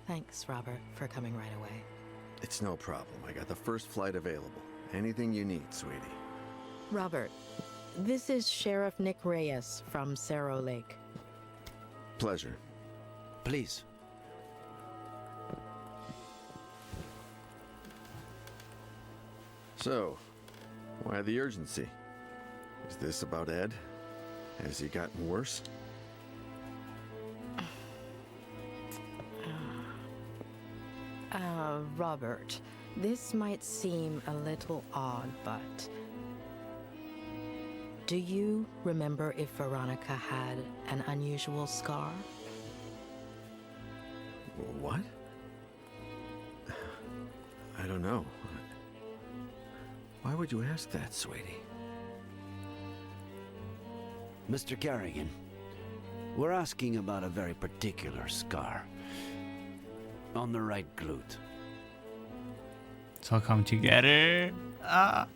Thanks, Robert, for coming right away. It's no problem. I got the first flight available. Anything you need, sweetie. Robert, this is Sheriff Nick Reyes from Cerro Lake. Pleasure. Please. So, why the urgency? Is this about Ed? Has he gotten worse? Robert, this might seem a little odd, but do you remember if Veronica had an unusual scar? What? I don't know. Why would you ask that, sweetie? Mr. Carrigan, we're asking about a very particular scar. On the right glute. It's all come together. At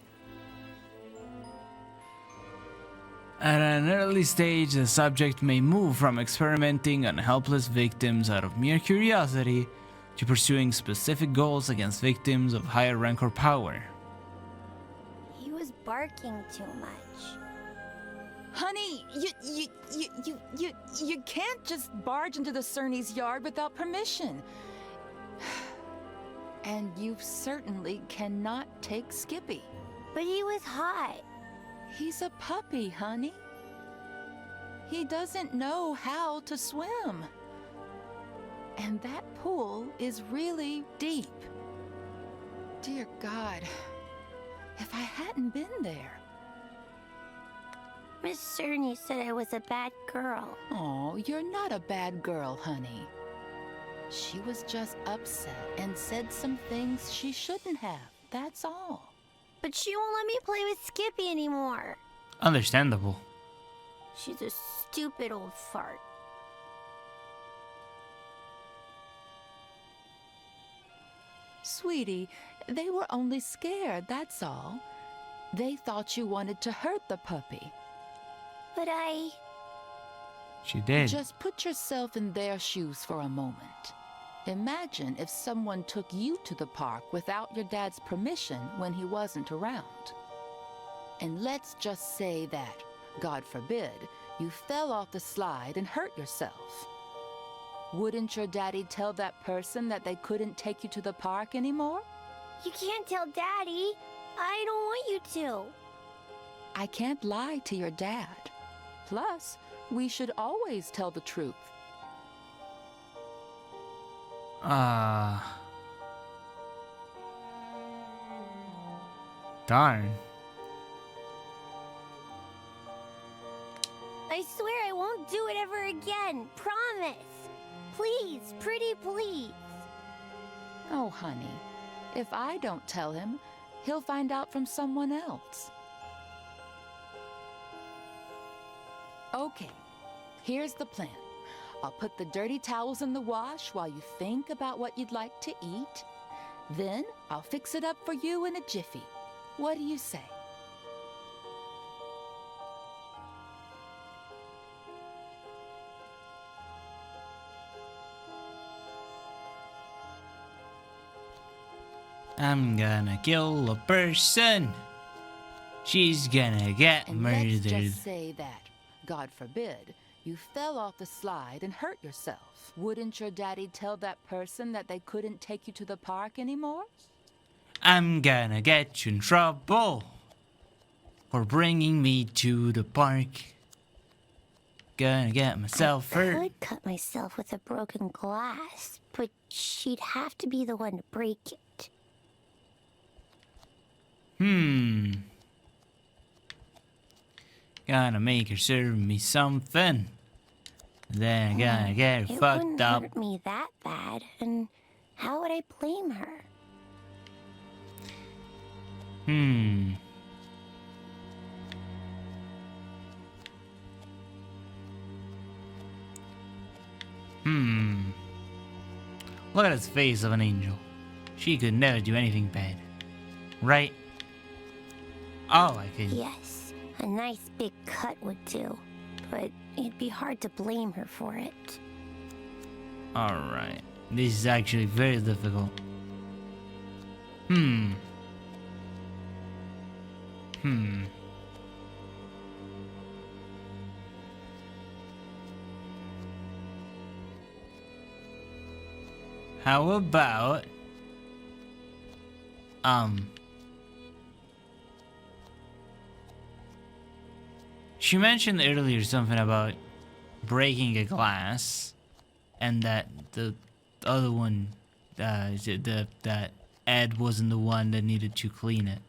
an early stage, the subject may move from experimenting on helpless victims out of mere curiosity to pursuing specific goals against victims of higher rank or power. He was barking too much. Honey, you can't just barge into the Cerny's yard without permission. And you certainly cannot take Skippy. But he was hot. He's a puppy, honey. He doesn't know how to swim. And that pool is really deep. Dear God, if I hadn't been there. Miss Cerny said I was a bad girl. Oh, you're not a bad girl, honey. She was just upset and said some things she shouldn't have. That's all. But she won't let me play with Skippy anymore. Understandable. She's a stupid old fart. Sweetie, they were only scared, that's all. They thought you wanted to hurt the puppy. But She did. Just put yourself in their shoes for a moment. Imagine if someone took you to the park without your dad's permission when he wasn't around. And let's just say that, God forbid, you fell off the slide and hurt yourself. Wouldn't your daddy tell that person that they couldn't take you to the park anymore? you can't tell Daddy. I don't want you to. I can't lie to your dad. Plus, we should always tell the truth. Darn. I swear I won't do it ever again. Promise. Please, pretty please. Oh, honey, if I don't tell him, he'll find out from someone else. Okay, here's the plan. I'll put the dirty towels in the wash while you think about what you'd like to eat. Then I'll fix it up for you in a jiffy. What do you say? I'm gonna kill a person. She's gonna get And murdered. let's just say that, God forbid, you fell off the slide and hurt yourself. Wouldn't your daddy tell that person that they couldn't take you to the park anymore? I'm gonna get you in trouble for bringing me to the park. Gonna get myself I hurt. could cut myself with a broken glass, but she'd have to be the one to break it. Gonna make her serve me something. Then gonna get her It fucked wouldn't up. hurt me that bad, and how would I blame her? Look at his face of an angel. She could never do anything bad. Right? Oh, I could. Yes, a nice big cut would do, but it'd be hard to blame her for it. Alright. This is actually very difficult. How about she mentioned earlier something about breaking a glass, and that the other one, that Ed wasn't the one that needed to clean it.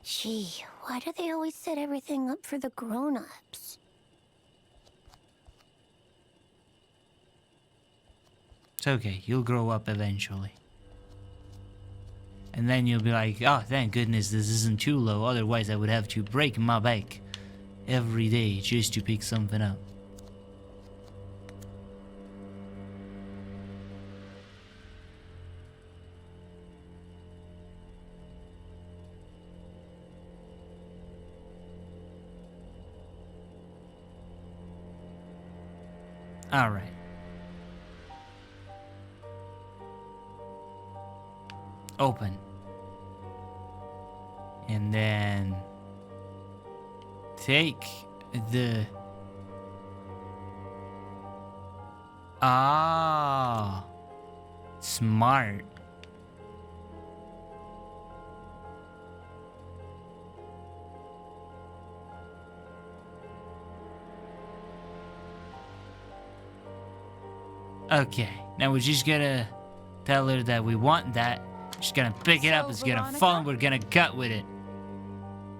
Gee, why do they always set everything up for the grown-ups? It's okay, you'll grow up eventually. And then you'll be like, oh, thank goodness this isn't too low, otherwise I would have to break my back every day just to pick something up. All right. Open. And then take the... Ah, smart. Okay, now we're just gonna tell her that we want that. She's gonna pick it up, it's gonna fall, and we're gonna gut with it.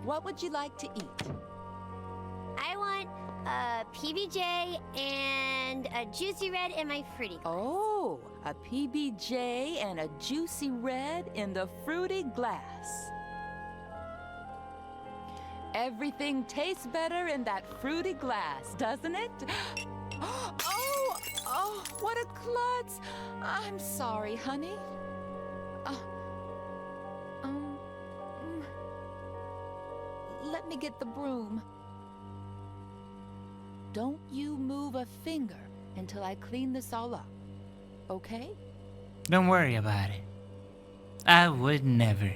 What would you like to eat? I want a PBJ and a juicy red in my fruity glass. Oh, a PBJ and a juicy red in the fruity glass. Everything tastes better in that fruity glass, doesn't it? Oh, what a klutz. I'm sorry, honey. Let me get the broom. Don't you move a finger until I clean this all up, okay? Don't worry about it. I would never.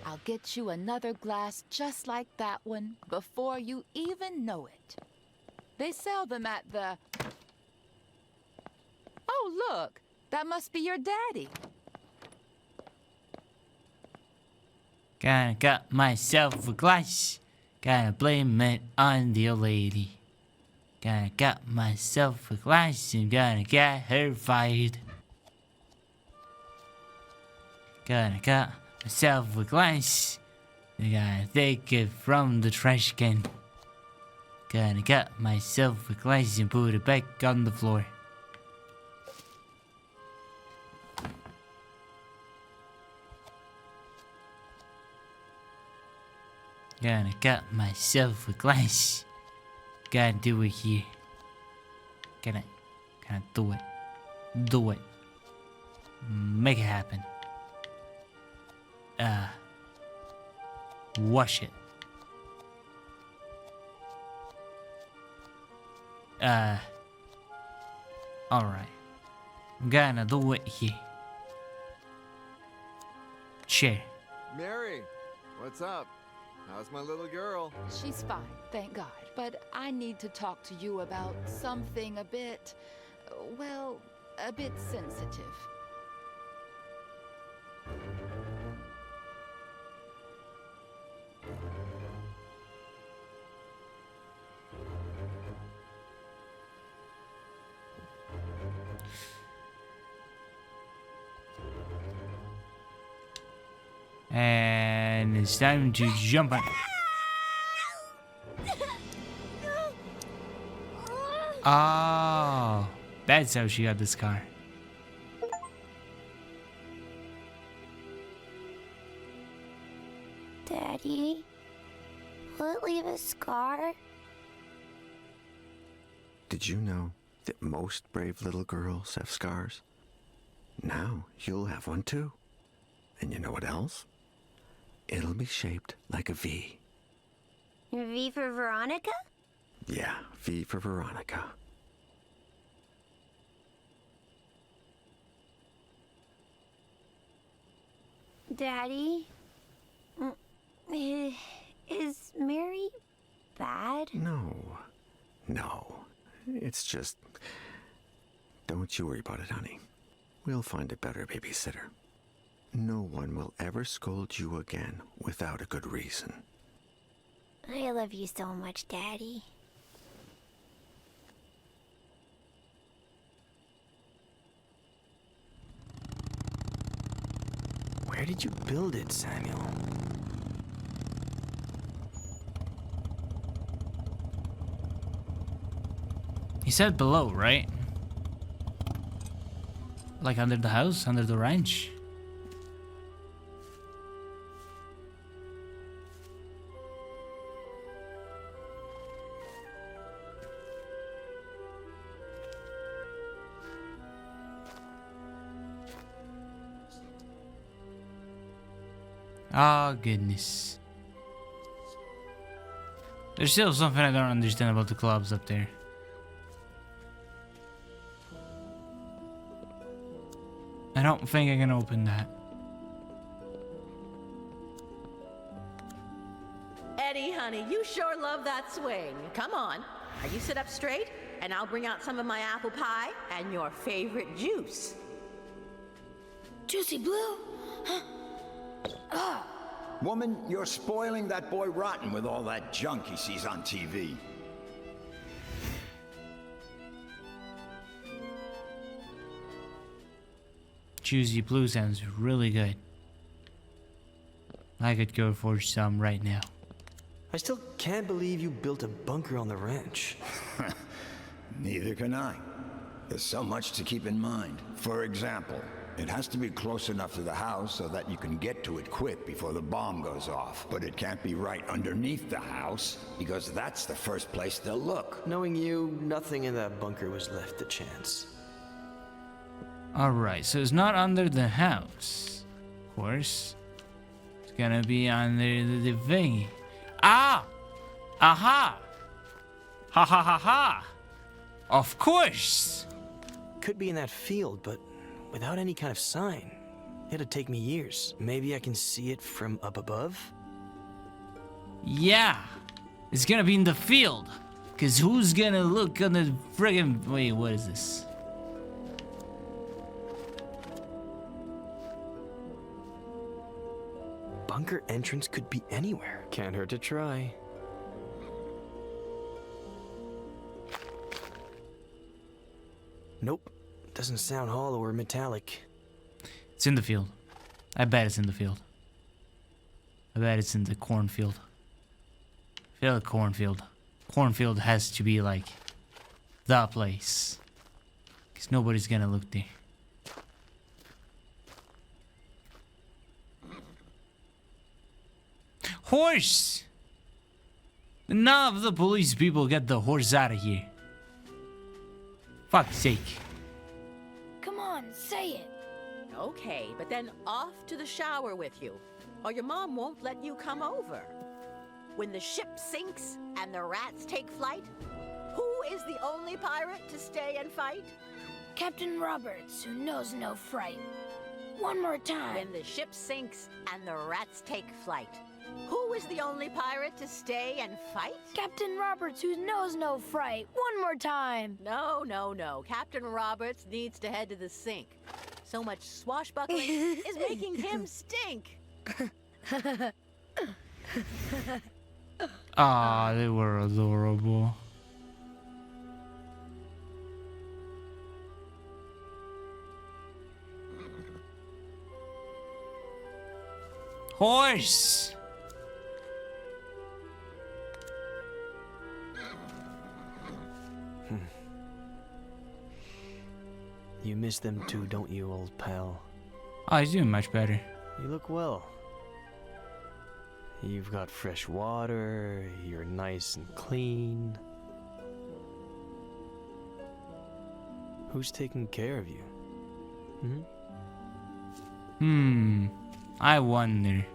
I'll get you another glass just like that one before you even know it. They sell them at the... Oh, look! That must be your daddy. Kinda got myself a glass. Gotta blame it on the old lady. Kinda got myself a glass and gonna get her fired. Kinda got myself a glass. I gotta take it from the trash can. Kinda got myself a glass and put it back on the floor. Gonna got myself a glass. Gotta do it here. Gotta do it. Do it. Make it happen. Wash it. Alright. I'm gonna do it here. Chair. Mary, what's up? How's my little girl? She's fine, thank God. But I need to talk to you about something a bit, well, a bit sensitive. And it's time to jump on. Oh, that's how she got this car. Daddy, will it leave a scar? Did you know that most brave little girls have scars? Now you'll have one too. And you know what else? It'll be shaped like a V. V for Veronica? Yeah, V for Veronica. Daddy? Is Mary bad? No. It's just... Don't you worry about it, honey. We'll find a better babysitter. No one will ever scold you again without a good reason. I love you so much, Daddy. Where did you build it, Samuel? He said below, right? Like under the house, under the ranch. Oh, goodness. There's still something I don't understand about the clubs up there. I don't think I can open that. Eddie, honey, you sure love that swing. Come on. Now you sit up straight, and I'll bring out some of my apple pie and your favorite juice. Juicy Blue? Woman, you're spoiling that boy rotten with all that junk he sees on TV. Juicy Blue sounds really good. I could go for some right now. I still can't believe you built a bunker on the ranch. Neither can I. There's so much to keep in mind. For example, it has to be close enough to the house so that you can get to it quick before the bomb goes off. But it can't be right underneath the house, because that's the first place they'll look. Knowing you, nothing in that bunker was left to chance. Alright, so it's not under the house. Of course. It's gonna be under the thingy. Ah! Aha! Ha ha ha ha! Of course! Could be in that field, but without any kind of sign. It'd take me years. Maybe I can see it from up above? Yeah! It's gonna be in the field. Cause who's gonna look on the friggin'... Wait, what is this? Bunker entrance could be anywhere. Can't hurt to try. Nope. Doesn't sound hollow or metallic. It's in the field. I bet it's in the field. I bet it's in the cornfield. I feel like cornfield. Cornfield has to be like the place. Because nobody's gonna look there. Horse! None of the police people get the horse out of here. Fuck's sake. Come on, say it. Okay, but then off to the shower with you, or your mom won't let you come over. When the ship sinks and the rats take flight, who is the only pirate to stay and fight? Captain Roberts, who knows no fright. One more time. When the ship sinks and the rats take flight, who is the only pirate to stay and fight? Captain Roberts, who knows no fright. One more time. No. Captain Roberts needs to head to the sink. So much swashbuckling is making him stink. Ah, they were adorable. Horse! You miss them too, don't you, old pal? Oh, he's doing much better. You look well. You've got fresh water, you're nice and clean. Who's taking care of you? I wonder.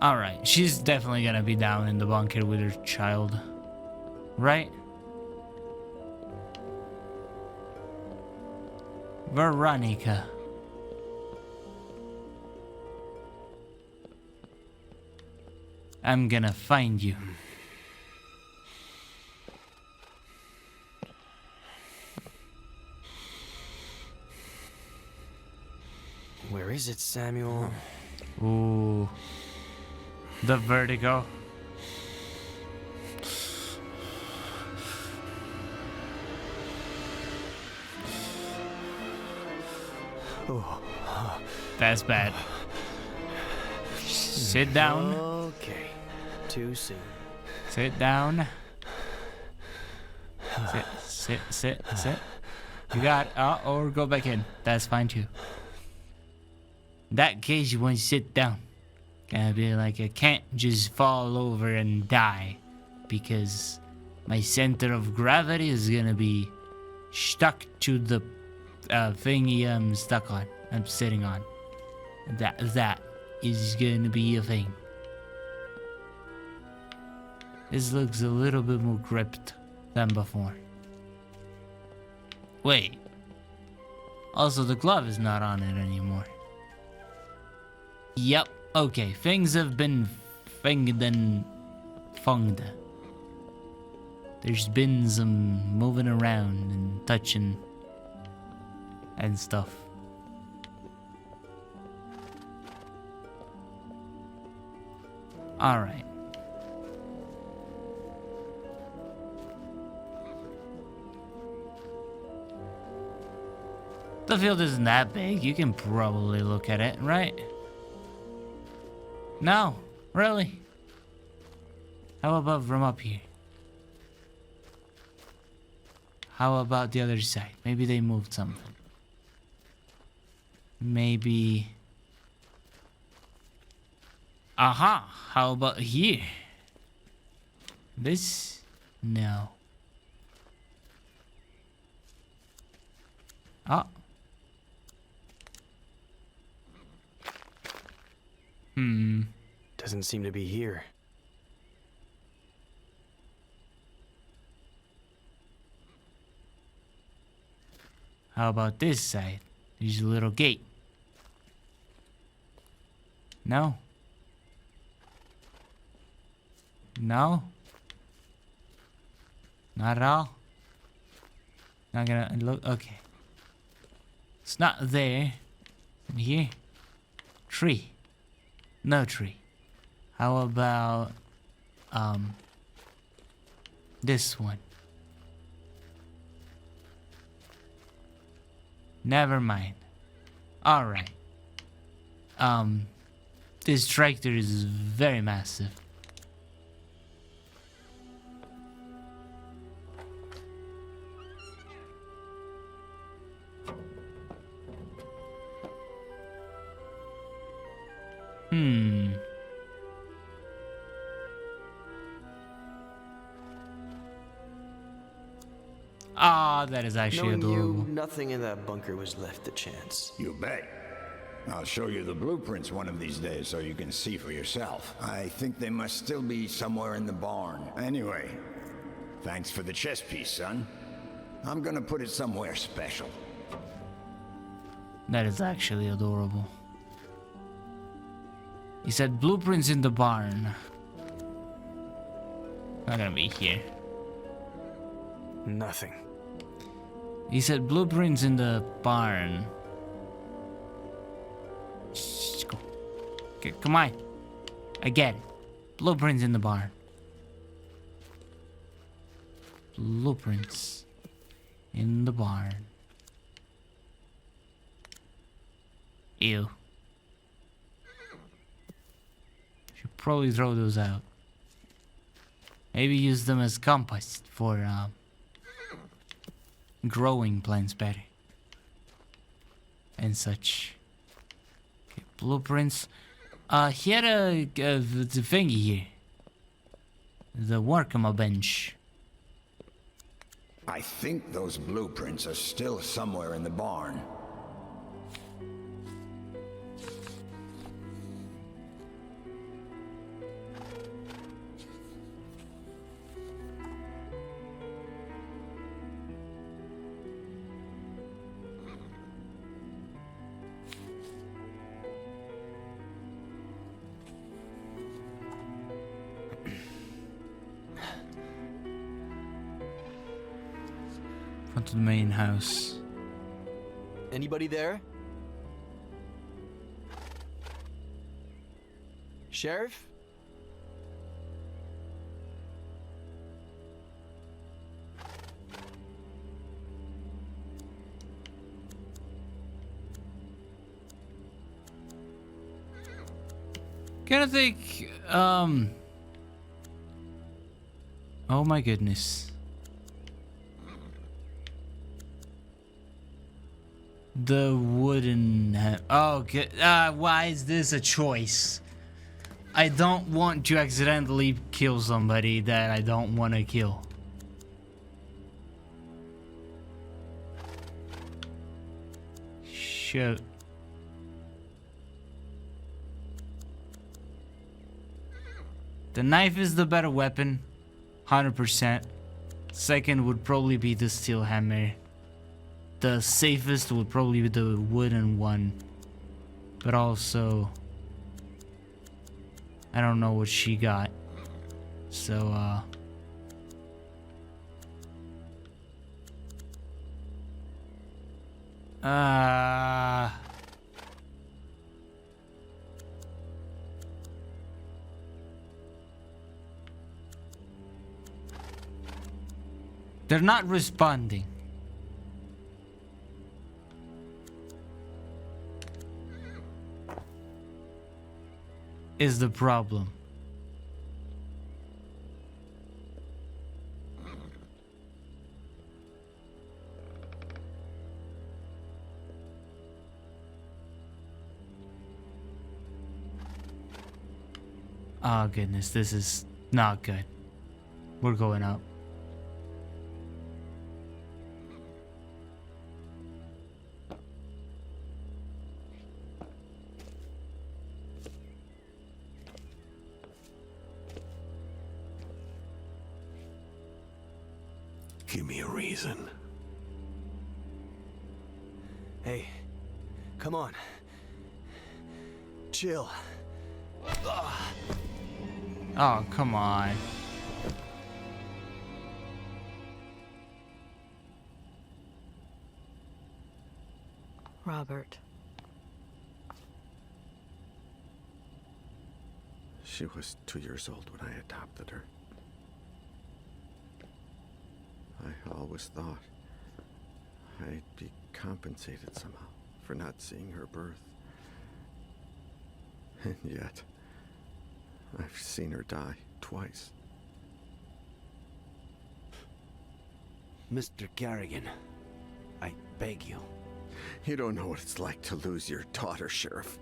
Alright, she's definitely gonna be down in the bunker with her child. Right? Veronica. I'm gonna find you. Where is it, Samuel? Ooh. The vertigo. Oh. That's bad. Sit down. Okay. Too soon. Sit down. Sit. You got it. Or go back in. That's fine too. In that case, you want to sit down. Gotta be like, I can't just fall over and die because my center of gravity is gonna be stuck to the thingy I'm stuck on. I'm sitting on. That is gonna be a thing. This looks a little bit more gripped than before. Wait. Also, the glove is not on it anymore. Yep. Okay. Things have been finged and funged. There's been some moving around and touching and stuff. All right. The field isn't that big. You can probably look at it, right? No, really? How about from up here? How about the other side? Maybe they moved something. Maybe... Aha! How about here? This? No. Oh. Doesn't seem to be here. How about this side? There's a little gate. No. No. Not at all. Not gonna look. Okay. It's not there. And here. Tree. No tree. How about this one? Never mind. All right. This tractor is very massive. Ah, that is actually Knowing adorable. you, nothing in that bunker was left to chance. You bet. I'll show you the blueprints one of these days so you can see for yourself. I think they must still be somewhere in the barn. Anyway, thanks for the chess piece, son. I'm gonna put it somewhere special. That is actually adorable. He said blueprints in the barn. Not gonna be here. Nothing. He said blueprints in the barn. Shh, go. Okay, come on. I get it. Blueprints in the barn. Blueprints in the barn. Ew. Should probably throw those out. Maybe use them as compost for growing plants better and such. Okay, blueprints. He had the thingy here. The workman bench. I think those blueprints are still somewhere in the barn. Front of the main house. Anybody there? Sheriff? Gonna think, oh my goodness. The wooden... Oh, why is this a choice? I don't want to accidentally kill somebody that I don't want to kill. Shoot. The knife is the better weapon, 100%. Second would probably be the steel hammer. The safest would probably be the wooden one. But also, I don't know what she got. So, they're not responding. Is the problem. Oh goodness, this is not good. We're going up. Give me a reason. Hey, come on. Chill. Oh, come on. Robert. She was 2 years old when I adopted her. I always thought I'd be compensated somehow for not seeing her birth. And yet, I've seen her die twice. Mr. Garrigan, I beg you. You don't know what it's like to lose your daughter, Sheriff.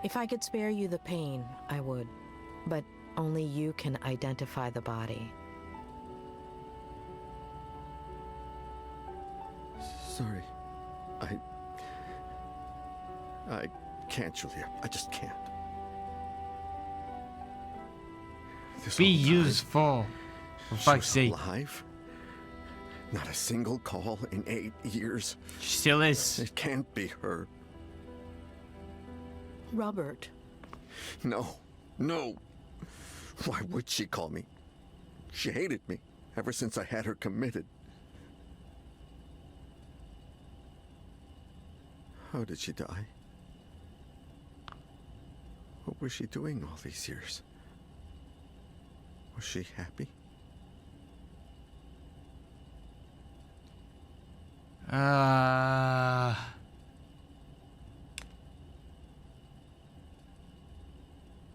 If I could spare you the pain, I would. But only you can identify the body. Sorry. I can't, Julia. I just can't. This Be whole time, useful. For she fuck's was sake. alive. Not a single call in 8 years. She still is. It can't be her. Robert. No. No. Why would she call me? She hated me ever since I had her committed. How did she die? What was she doing all these years? Was she happy?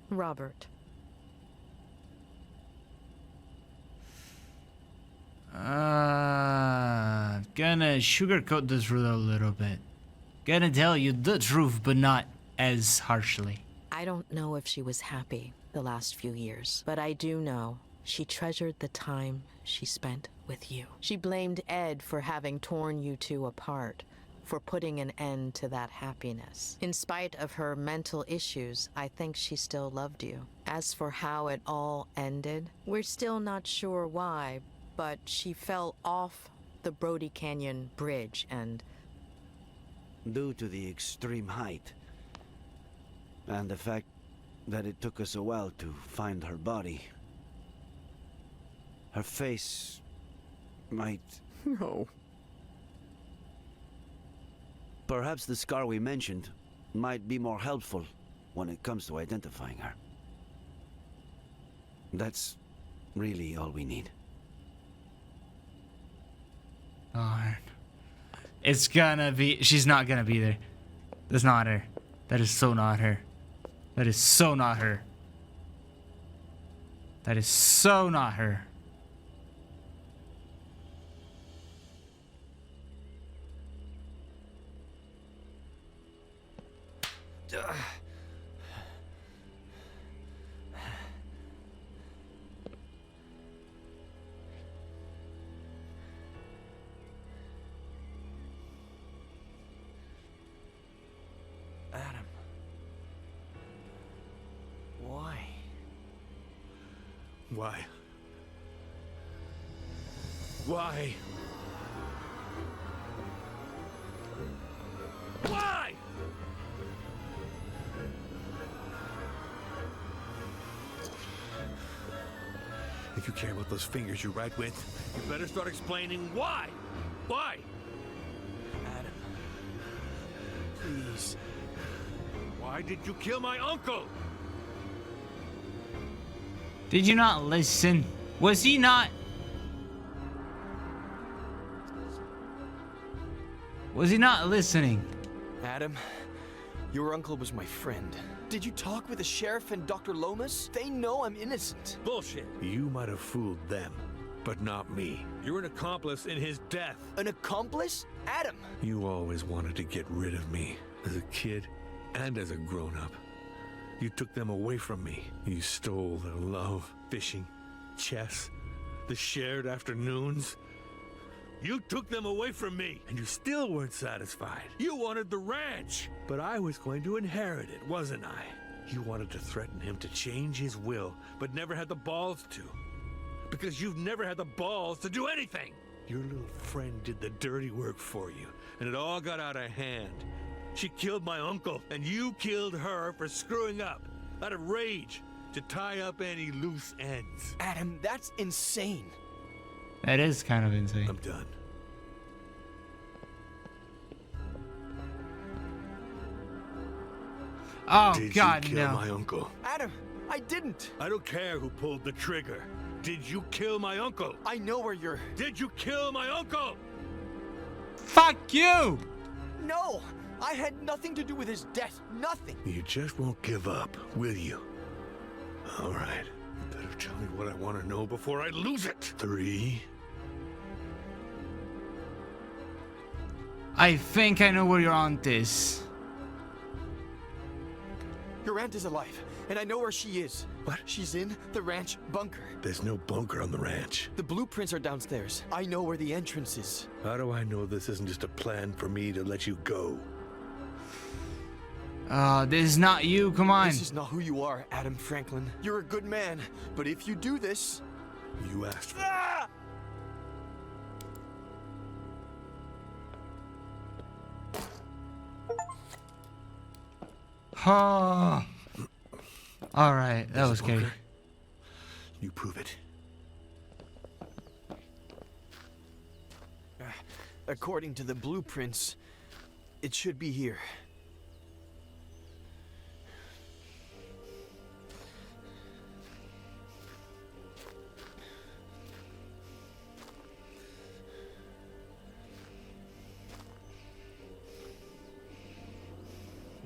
Robert. Gonna sugarcoat this a little bit. Gonna tell you the truth, but not as harshly. I don't know if she was happy the last few years, but I do know she treasured the time she spent with you. She blamed Ed for having torn you two apart, for putting an end to that happiness. In spite of her mental issues, I think she still loved you. As for how it all ended, we're still not sure why, but she fell off the Brody Canyon Bridge and... Due to the extreme height, and the fact that it took us a while to find her body, her face might... No. Perhaps the scar we mentioned might be more helpful when it comes to identifying her. That's really all we need. Darn. It's gonna be... She's not gonna be there. That's not her. That is so not her. That is so not her. That is so not her. Adam. Why? Why? Why? Why? If you care about those fingers you write with, you better start explaining why. Why? Adam. Please. Why did you kill my uncle? Did you not listen? Was he not... Was he not listening? Adam, your uncle was my friend. Did you talk with the sheriff and Dr. Lomas? They know I'm innocent. Bullshit. You might have fooled them, but not me. You're an accomplice in his death. An accomplice? Adam! You always wanted to get rid of me, as a kid and as a grown-up. You took them away from me. You stole their love, fishing, chess, the shared afternoons. You took them away from me, and you still weren't satisfied. You wanted the ranch, but I was going to inherit it, wasn't I? You wanted to threaten him to change his will, but never had the balls to. Because you've never had the balls to do anything. Your little friend did the dirty work for you, and it all got out of hand. She killed my uncle, and you killed her for screwing up, out of rage, to tie up any loose ends. Adam, that's insane. That is kind of insane. I'm done. Oh, Did God, you kill no. my uncle? Adam, I didn't. I don't care who pulled the trigger. Did you kill my uncle? I know where you're... Did you kill my uncle? Fuck you! No! I had nothing to do with his death. Nothing. You just won't give up, will you? All right. You better tell me what I want to know before I lose it. 3. I think I know where your aunt is. Your aunt is alive, and I know where she is. What? She's in the ranch bunker. There's no bunker on the ranch. The blueprints are downstairs. I know where the entrance is. How do I know this isn't just a plan for me to let you go? This is not you, come on. This is not who you are, Adam Franklin. You're a good man, but if you do this... You asked for Ah! Oh. Alright, that was scary. You prove it. According to the blueprints, it should be here.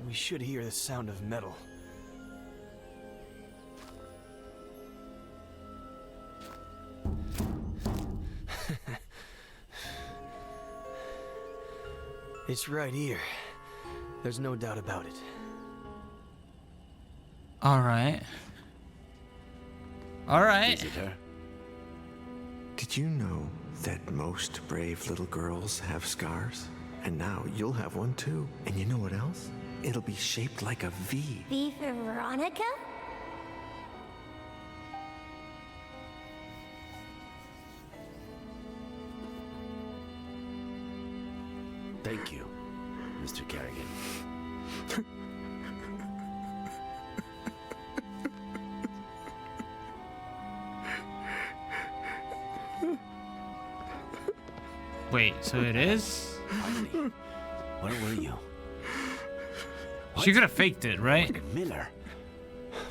We should hear the sound of metal. It's right here. There's no doubt about it. Alright. Alright. Is it her? Did you know that most brave little girls have scars? And now you'll have one too. And you know what else? It'll be shaped like a V. V for Veronica? Thank you, Mr. Kerrigan. Wait, so it is? Finally, where were you? She could have faked it, right? Miller,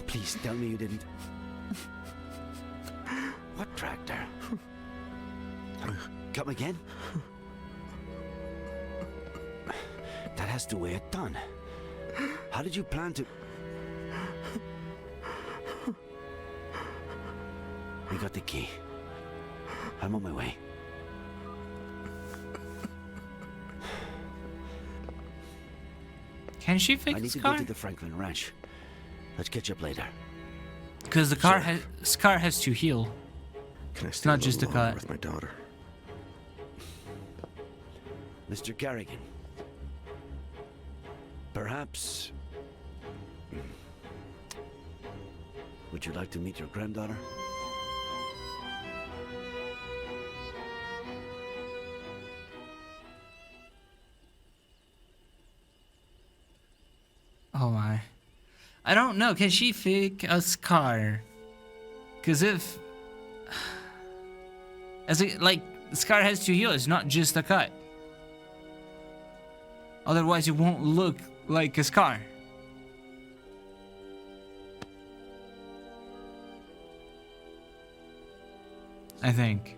please tell me you didn't. What tractor? Come again? That has to weigh a ton. How did you plan to... We got the key. I'm on my way. Can she fix I need this to car? go to the Franklin Ranch. Let's catch up later. Because the car has to heal. Can I It's stay not a just a little longer cut. with my daughter? Mr. Kerrigan. Perhaps... Would you like to meet your granddaughter? Oh my. I don't know. Can she fake a scar? Because if... like, the scar has to heal. It's not just a cut. Otherwise, it won't look like a scar. I think.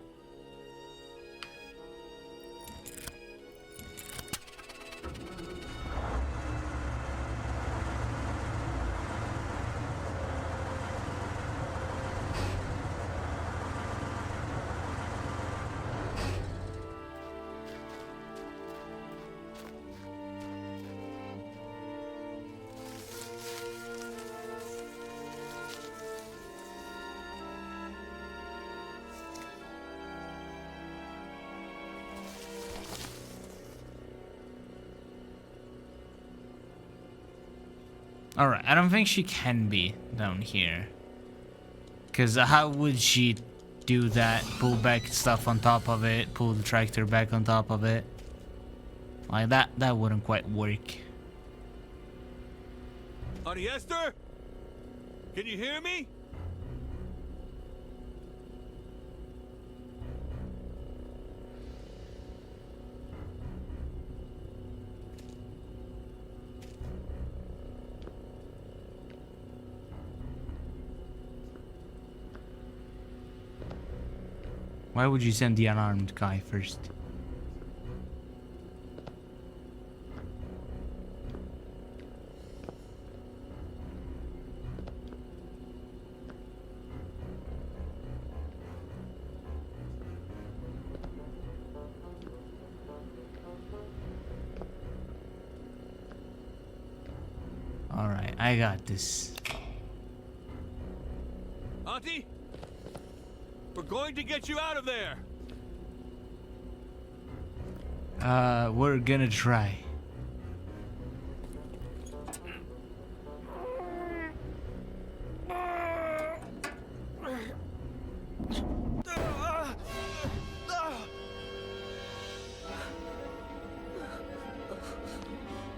Alright, I don't think she can be down here. Because how would she do that? Pull back stuff on top of it, pull the tractor back on top of it. Like that wouldn't quite work. Auntie Esther? Can you hear me? Why would you send the unarmed guy first? Alright, I got this. Auntie? We're going to get you out of there. We're gonna try.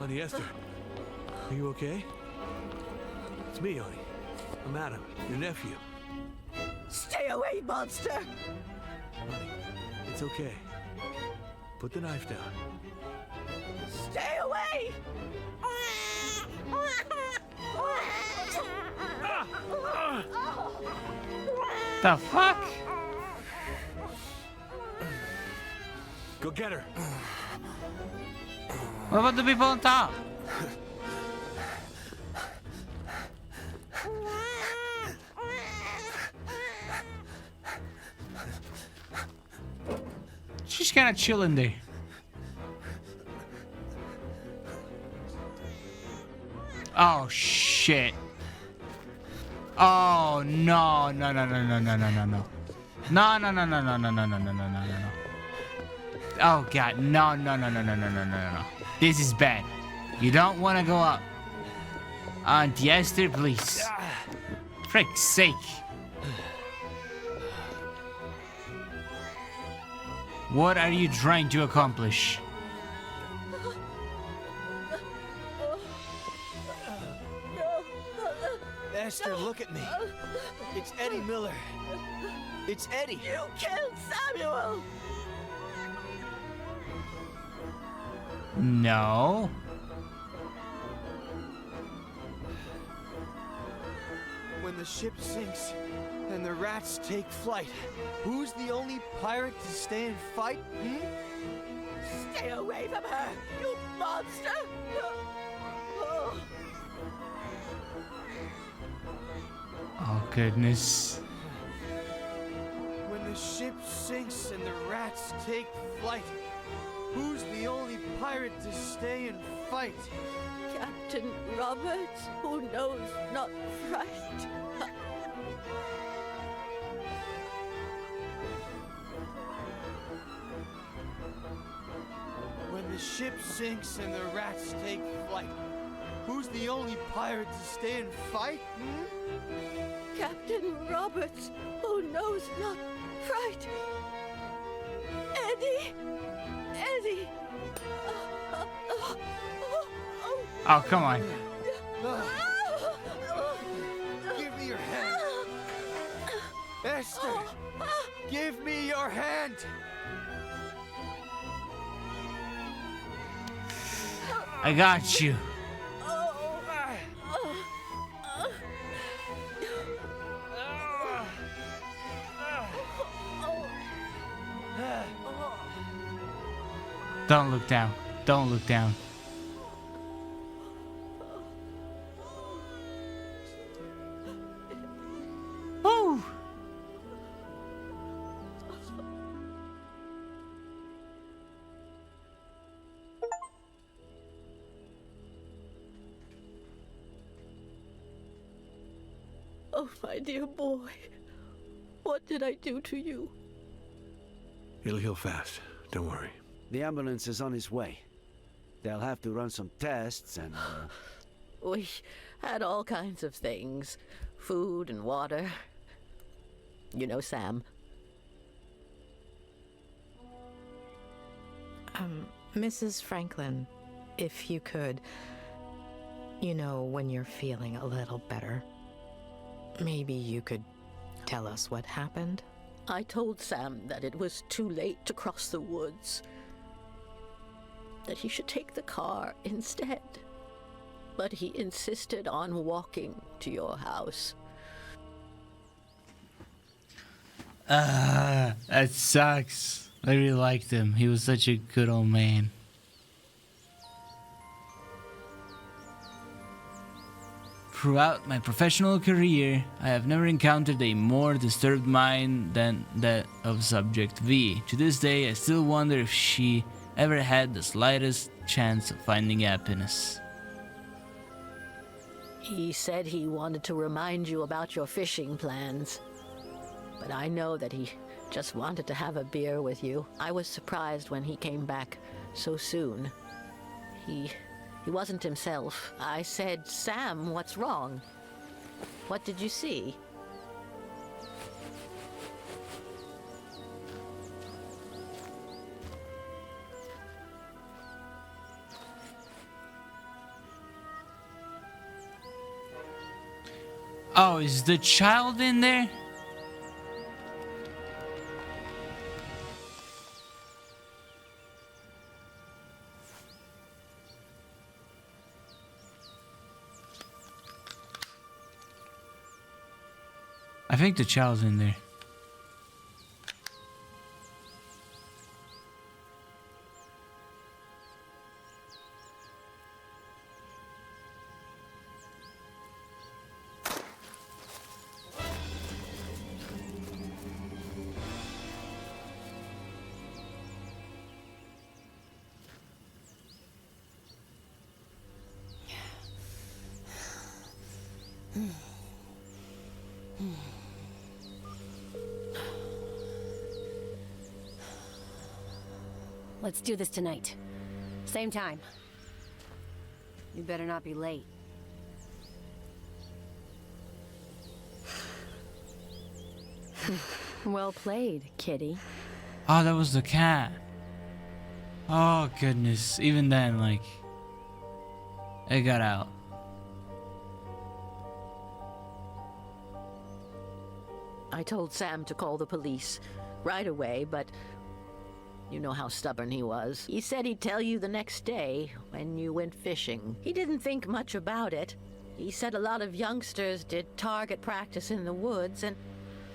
Auntie Esther, are you okay? It's me, Auntie. I'm Adam, your nephew. Stay away, monster! Auntie, it's okay. Put the knife down. Stay away! The fuck? Go get her. What about the people on top? She's kind of chilling there. Oh shit. Oh no, no, no, no, no, no, no, no, no. No, no, no, no, no, no, no, no, no, no, no, no. Oh god, no, no, no, no, no, no, no, no, no. This is bad. You don't want to go up. Aunt Esther, please. Frick's sake. What are you trying to accomplish? Esther, look at me. It's Eddie Miller. It's Eddie. You killed Samuel! No. When the ship sinks and the rats take flight, who's the only pirate to stay and fight? Stay away from her, you monster! Oh goodness. When the ship sinks and the rats take flight, who's the only pirate to stay and fight? Captain Roberts, who knows not fright. When the ship sinks and the rats take flight, who's the only pirate to stay and fight? Captain Roberts, who knows not fright. Eddie! Eddie! Oh, come on. Give me your hand. Esther, give me your hand. I got you. Don't look down. Don't look down. Woo! Oh, my dear boy. What did I do to you? It'll heal fast. Don't worry. The ambulance is on its way. They'll have to run some tests and... We had all kinds of things. Food and water. You know Sam. Mrs. Franklin, if you could, when you're feeling a little better, maybe you could tell us what happened? I told Sam that it was too late to cross the woods. That he should take the car instead. But he insisted on walking to your house. That sucks. I really liked him. He was such a good old man. Throughout my professional career, I have never encountered a more disturbed mind than that of Subject V. To this day, I still wonder if she ever had the slightest chance of finding happiness. He said he wanted to remind you about your fishing plans. But I know that he just wanted to have a beer with you. I was surprised when he came back so soon. He wasn't himself. I said, Sam, what's wrong? What did you see? Oh, is the child in there? I think the child's in there. Let's do this tonight. Same time. You better not be late. Well played, kitty. Oh, that was the cat. Oh, goodness. Even then, like, it got out. I told Sam to call the police right away, but you know how stubborn he was. He said he'd tell you the next day when you went fishing. He didn't think much about it. He said a lot of youngsters did target practice in the woods and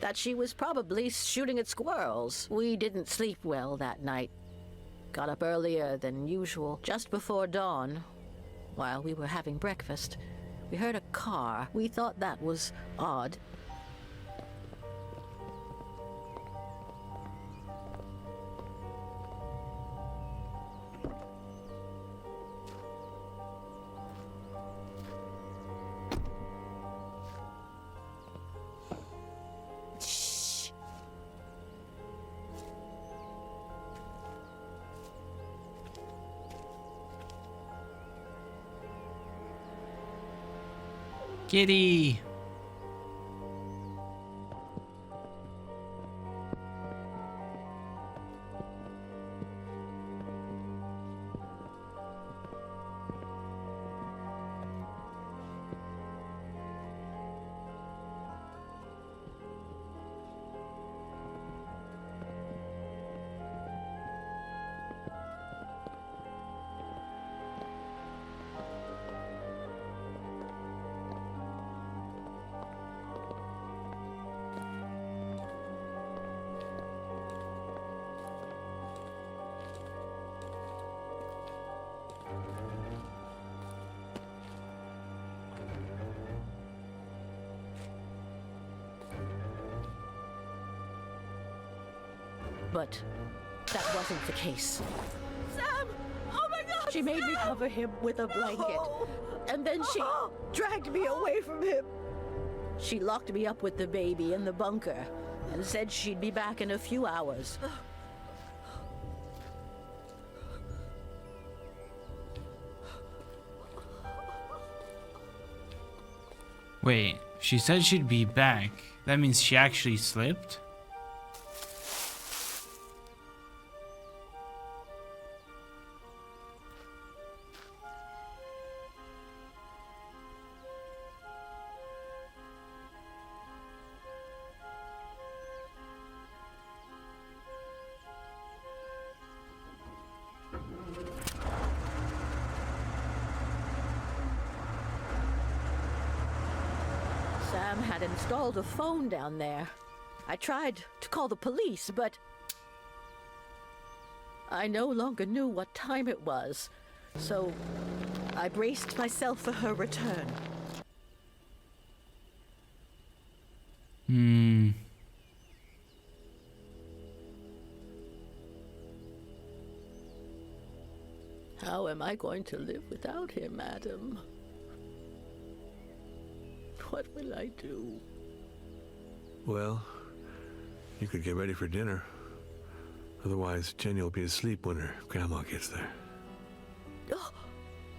that she was probably shooting at squirrels. We didn't sleep well that night. Got up earlier than usual, just before dawn. While we were having breakfast, we heard a car. We thought that was odd. Kitty! But that wasn't the case. Sam! Oh my God! She made me cover him with a blanket, and then she dragged me away from him. She locked me up with the baby in the bunker and said she'd be back in a few hours. Wait, she said she'd be back. That means she actually slipped? Sam had installed a phone down there. I tried to call the police, but I no longer knew what time it was, so I braced myself for her return. How am I going to live without him, Adam? What will I do? Well, you could get ready for dinner. Otherwise, Jenny will be asleep when her grandma gets there. Oh,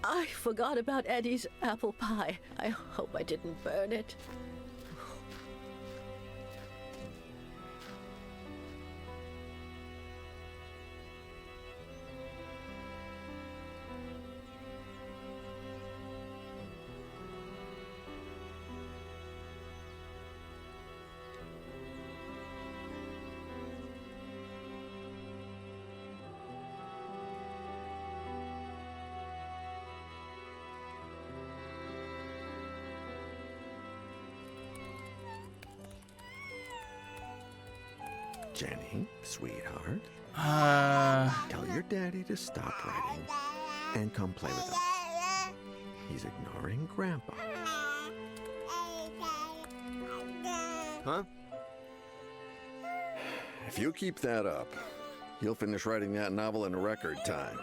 I forgot about Eddie's apple pie. I hope I didn't burn it. Jenny, sweetheart. Tell your daddy to stop writing and come play with us. He's ignoring Grandpa. Huh? If you keep that up, you'll finish writing that novel in record time.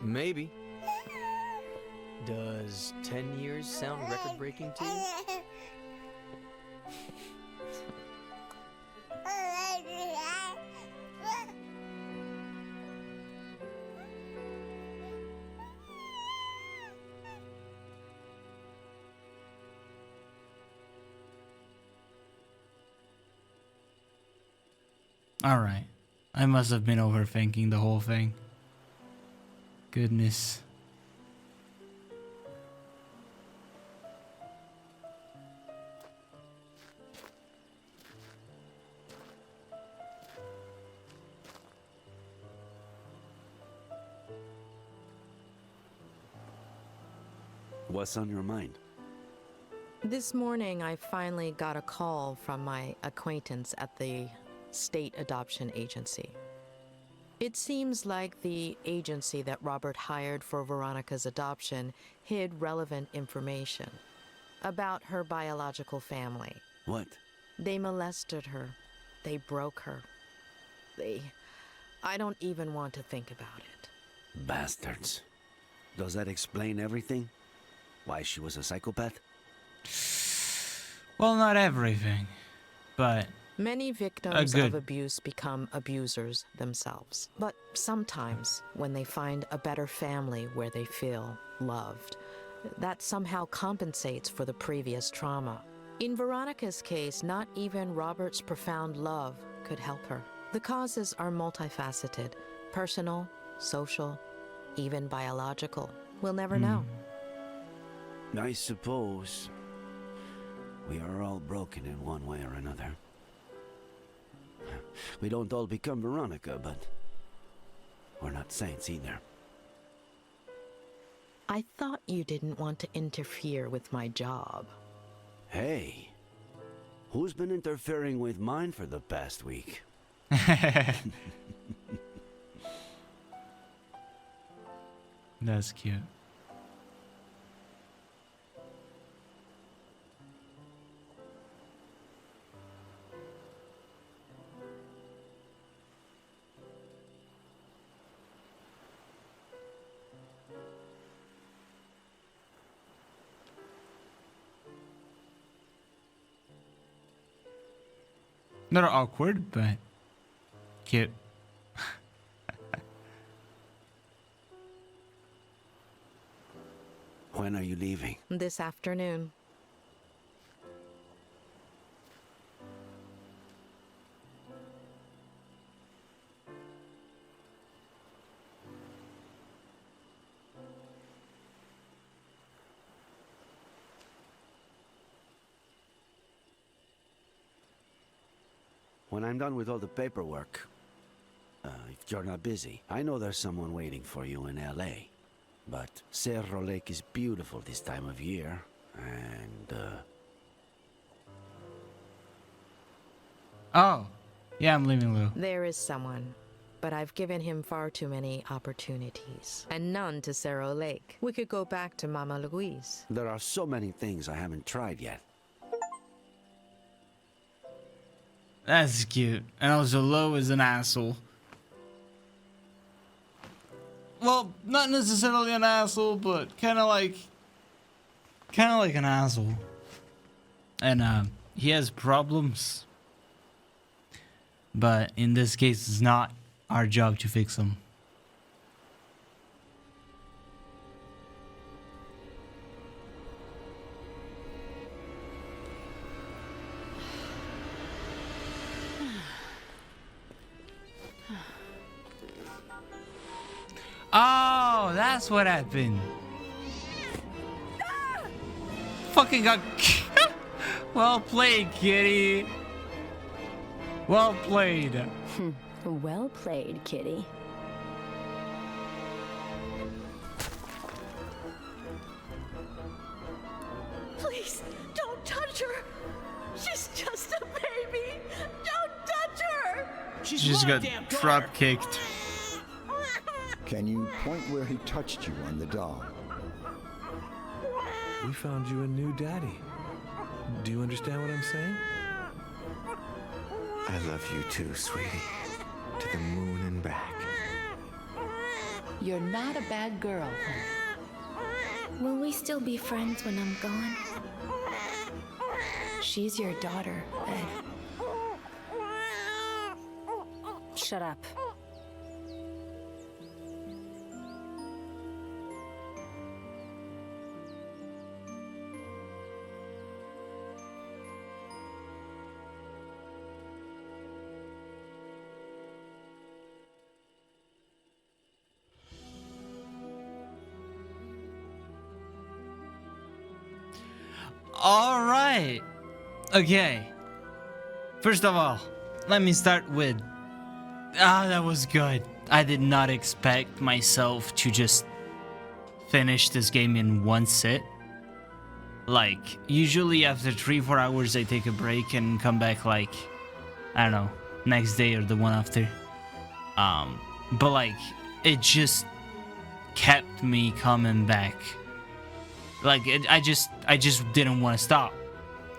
Maybe. Does 10 years sound record-breaking to you? Alright. I must have been overthinking the whole thing. Goodness. What's on your mind? This morning, I finally got a call from my acquaintance at the state adoption agency. It seems like the agency that Robert hired for Veronica's adoption hid relevant information about her biological family. What? They molested her. They broke her. I don't even want to think about it. Bastards. Does that explain everything? Why she was a psychopath? Well, not everything, but many victims of abuse become abusers themselves. But sometimes, when they find a better family where they feel loved, that somehow compensates for the previous trauma. In Veronica's case, not even Robert's profound love could help her. The causes are multifaceted: personal, social, even biological. We'll never know. I suppose we are all broken in one way or another. We don't all become Veronica, but we're not saints either. I thought you didn't want to interfere with my job. Hey, who's been interfering with mine for the past week? That's cute. Not awkward, but cute. When are you leaving? This afternoon. When I'm done with all the paperwork, if you're not busy, I know there's someone waiting for you in LA. But Cerro Lake is beautiful this time of year, and Oh, yeah, I'm leaving Lou. There is someone, but I've given him far too many opportunities, and none to Cerro Lake. We could go back to Mama Louise. there are so many things I haven't tried yet. That's cute. And also, Lo is an asshole. Well, not necessarily an asshole, but kind of like an asshole. And he has problems, but in this case, it's not our job to fix them. Oh, that's what happened. Fucking got... Well played, kitty. Well played. Well played, kitty. Please, don't touch her. She's just a baby. Don't touch her. She just got drop kicked. Can you point where he touched you on the doll? We found you a new daddy. Do you understand what I'm saying? I love you too, sweetie. To the moon and back. You're not a bad girl. Will we still be friends when I'm gone? She's your daughter, Ed. Shut up. All right. Okay. First of all, let me start with... that was good. I did not expect myself to just finish this game in one sit. Like, usually after 3-4 hours I take a break and come back like, I don't know, next day or the one after. But like, it just kept me coming back. Like, I just didn't want to stop.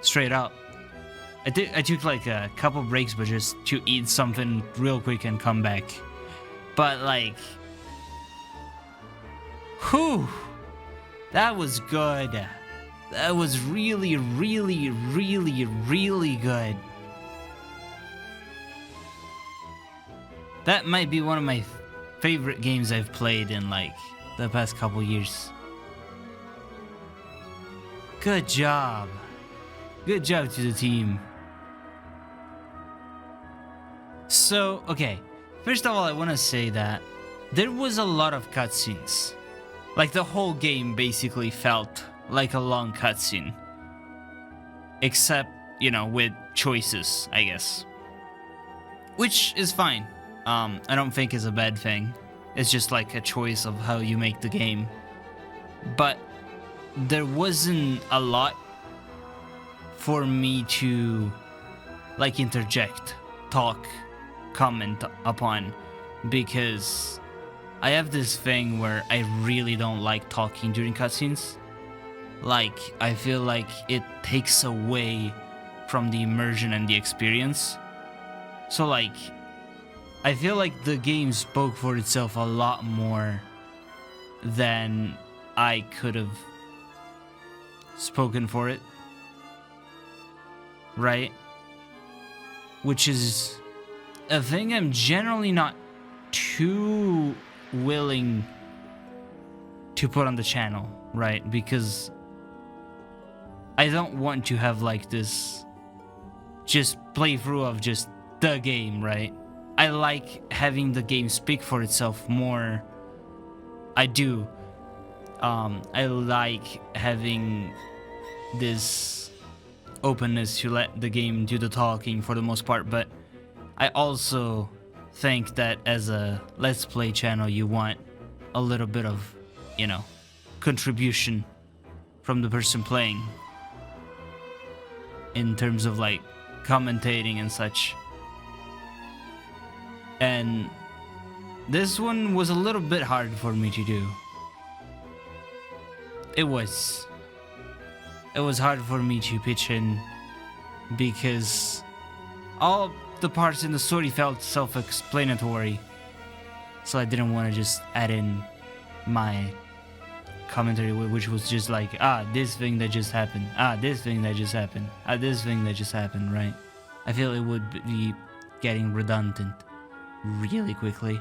Straight up. I took like a couple breaks, but just to eat something real quick and come back. But like, whew, that was good. That was really, really, really, really good. That might be one of my favorite games I've played in like the past couple years. Good job. Good job to the team. So, okay. First of all, I want to say that there was a lot of cutscenes. Like, the whole game basically felt like a long cutscene. Except, you know, with choices, I guess. Which is fine. I don't think it's a bad thing. It's just like a choice of how you make the game. But there wasn't a lot for me to like interject, talk, comment upon, because I have this thing where I really don't like talking during cutscenes. Like, I feel like it takes away from the immersion and the experience. So like, I feel like the game spoke for itself a lot more than I could have spoken for it, right? Which is a thing I'm generally not too willing to put on the channel, right? Because I don't want to have like this just playthrough of just the game, right? I like having the game speak for itself more. I do. I like having this openness to let the game do the talking for the most part, but I also think that as a Let's Play channel, you want a little bit of, you know, contribution from the person playing in terms of like commentating and such. And this one was a little bit hard for me to do. It was hard for me to pitch in because all the parts in the story felt self-explanatory, so I didn't want to just add in my commentary, which was just like, this thing that just happened, this thing that just happened, this thing that just happened, right? I feel it would be getting redundant really quickly.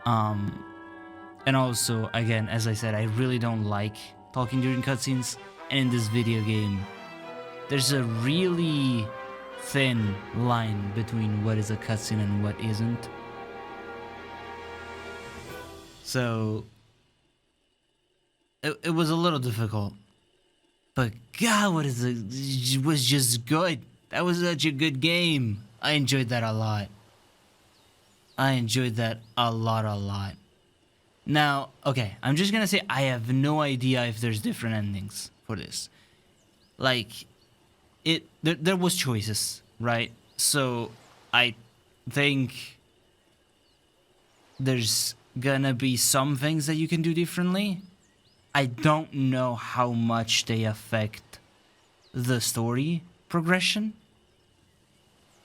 And also, again, as I said, I really don't like talking during cutscenes, and in this video game, there's a really thin line between what is a cutscene and what isn't. So it was a little difficult, but God, it was just good. That was such a good game. I enjoyed that a lot. I enjoyed that a lot. Now, okay, I'm just gonna say I have no idea if there's different endings for this. Like, there was choices, right? So I think there's gonna be some things that you can do differently. I don't know how much they affect the story progression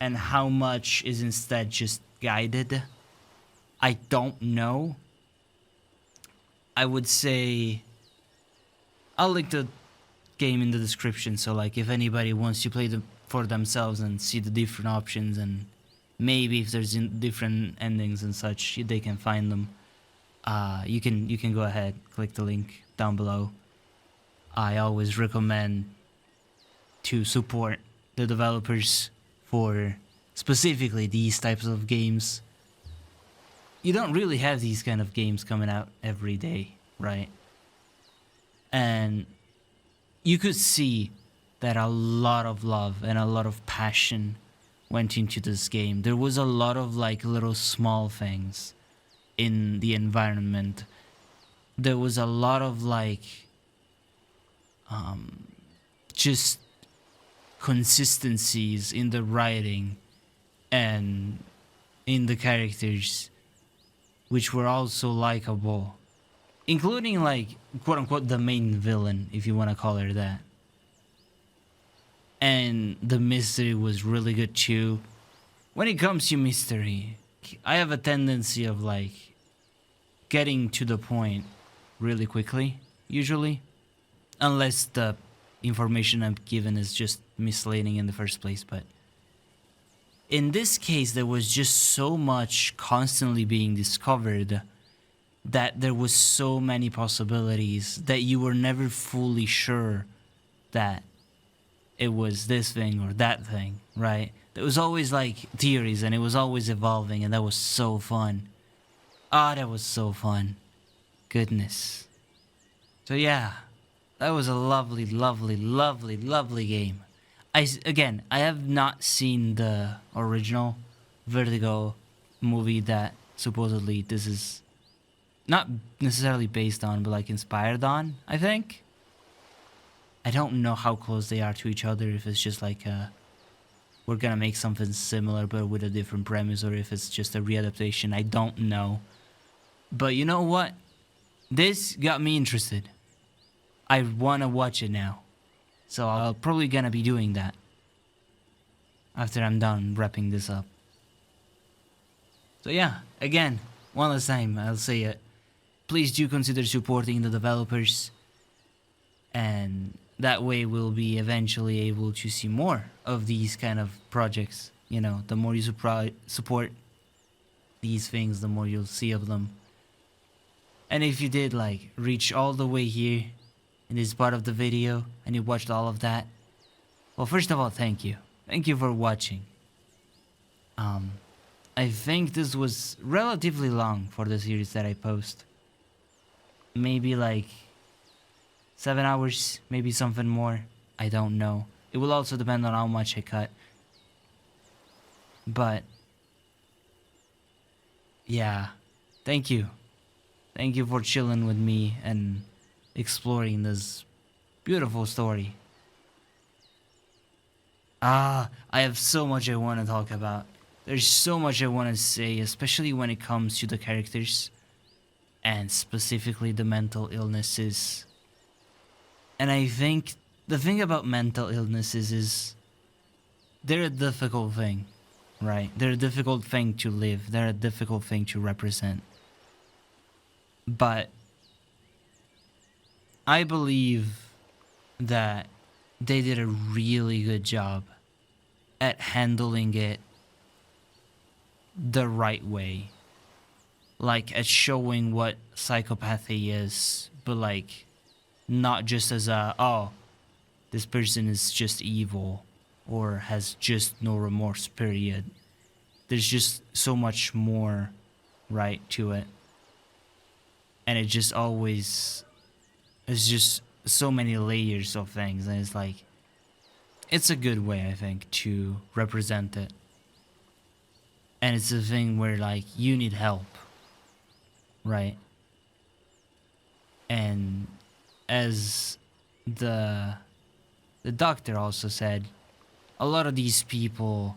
and how much is instead just guided. I don't know. I would say I'll link the game in the description, so like if anybody wants to play them for themselves and see the different options, and maybe if there's different endings and such, they can find them. You can go ahead, click the link down below. I always recommend to support the developers for specifically these types of games. You don't really have these kind of games coming out every day, right? And you could see that a lot of love and a lot of passion went into this game. There was a lot of like little small things in the environment. There was a lot of like just consistencies in the writing and in the characters, which were also likable, including like quote unquote the main villain, if you want to call her that. And the mystery was really good too. When it comes to mystery, I have a tendency of like getting to the point really quickly, usually, unless the information I'm given is just misleading in the first place. But in this case, there was just so much constantly being discovered that there was so many possibilities that you were never fully sure that it was this thing or that thing, right? There was always like theories, and it was always evolving, and that was so fun. Ah, that was so fun. Goodness. So yeah, that was a lovely, lovely, lovely, lovely game. Again, I have not seen the original Vertigo movie that supposedly this is not necessarily based on, but like inspired on, I think. I don't know how close they are to each other, if it's just like we're gonna make something similar but with a different premise, or if it's just a readaptation. I don't know. But you know what? This got me interested. I wanna watch it now. So I'll probably gonna be doing that after I'm done wrapping this up. So yeah, again, one last time, I'll say it. Please do consider supporting the developers, and that way we'll be eventually able to see more of these kind of projects. You know, the more you support these things, the more you'll see of them. And if you did like reach all the way here in this part of the video and you watched all of that, well, first of all, thank you. Thank you for watching. I think this was relatively long for the series that I post. Maybe like 7 hours, maybe something more. I don't know. It will also depend on how much I cut. But yeah, thank you. Thank you for chilling with me and exploring this beautiful story. I have so much I want to talk about. There's so much I want to say, especially when it comes to the characters and specifically the mental illnesses. And I think the thing about mental illnesses is they're a difficult thing, right? They're a difficult thing to live. They're a difficult thing to represent. But I believe that they did a really good job at handling it the right way. Like at showing what psychopathy is, but like not just as a, oh, this person is just evil or has just no remorse, period. There's just so much more right to it. And it just always, it's just so many layers of things, and it's like, it's a good way, I think, to represent it. And it's a thing where like you need help, right? And as the doctor also said, a lot of these people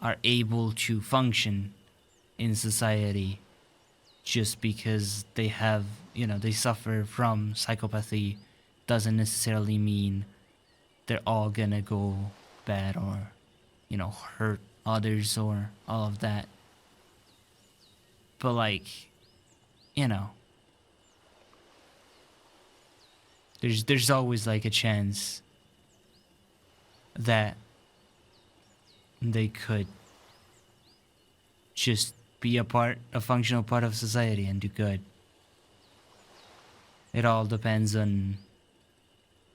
are able to function in society just because they have, you know, they suffer from psychopathy. Doesn't necessarily mean they're all gonna go bad or, you know, hurt others or all of that. But like, you know, There's always like a chance that they could just be a functional part of society and do good. It all depends on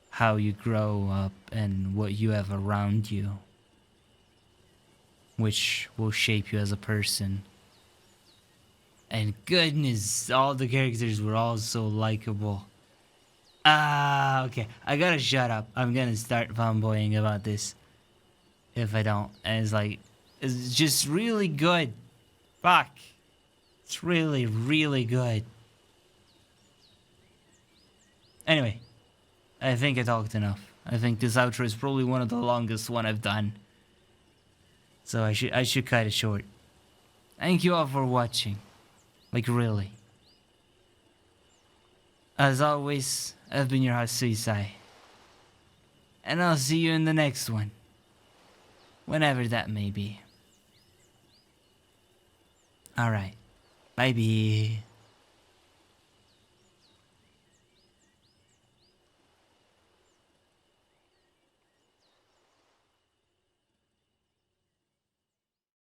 how you grow up and what you have around you, which will shape you as a person. And goodness, all the characters were all so likable. Okay, I gotta shut up. I'm gonna start fanboying about this if I don't. And it's like, it's just really good. Fuck. It's really, really good. Anyway, I think I talked enough. I think this outro is probably one of the longest one I've done. So I should cut it short. Thank you all for watching. Like, really. As always, I've been your host, Suicide. And I'll see you in the next one. Whenever that may be. Alright. Bye-bye.